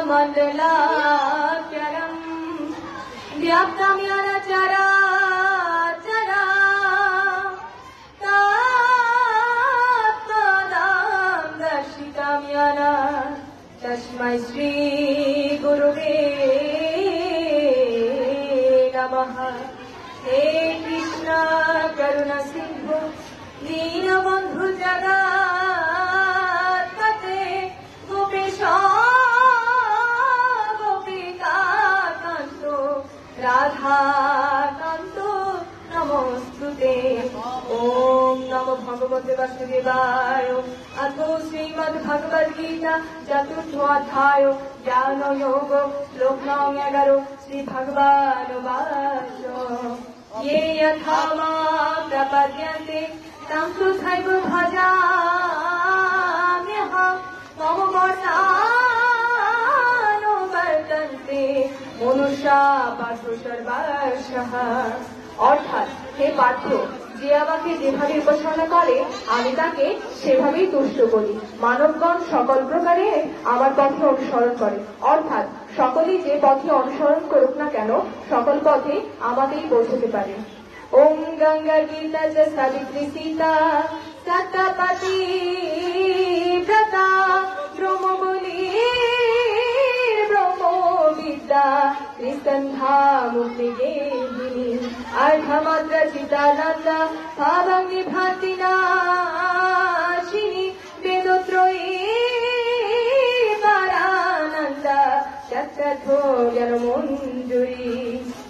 मण्डलाकारं व्याप्तं येन चराचरा तत्पदं दर्शितं येन तस्मै श्रीगुरुवे नमः। हे कृष्ण करुणा सिन्धु दीनबन्धु जगत्पते गोपेश गोपिकान्त राधाकान्त नमोस्तुते। ओम नमो भगवते वासुदेवाय। अथो श्रीमद्भगवद्गीता चतुर्थोऽध्याय ज्ञान योग श्लोक नং 11 श्री भगवानुवाच ये यथा मां प्रपद्यन्ते तं तथैव भजाम्यहम् मम वर्तानुवर्तन्ते मनुष्या पार्थ सर्वशः। অর্থাৎ হে পার্থ, যে আমাকে যেভাবে উপাসনা করে আমি তাকে সেভাবেই তুষ্ট করি। মানবগণ সকল প্রকারে আমার পথে অনুসরণ করে, অর্থাৎ সকলেই যে পথে অনুসরণ করুক না কেন সকল পথে আমাকেই পৌঁছতে পারে। ওম গঙ্গা গীতা চ সাবিত্রী সীতা সত্যপতি ব্রতা ব্রহ্মবলি ব্রহ্মবিদ্যা ত্রিসন্ধ্যা মুক্তিগেহিনী अर्धमात्र चिदानन्दा भावंगी भातिनाशिनी वेदोत्रयी परानन्दा चक्रधो জ্ঞানমঞ্জুরি।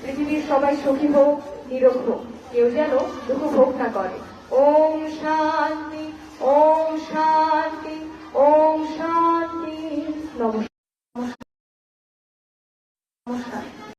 পৃথিবীর সবাই সুখী হোক, নিরোগ হোক, কেউ যেন দুঃখ ভোগ না করে। ওম শান্তি, ওম শান্তি, ওম শান্তি। নমস্কার।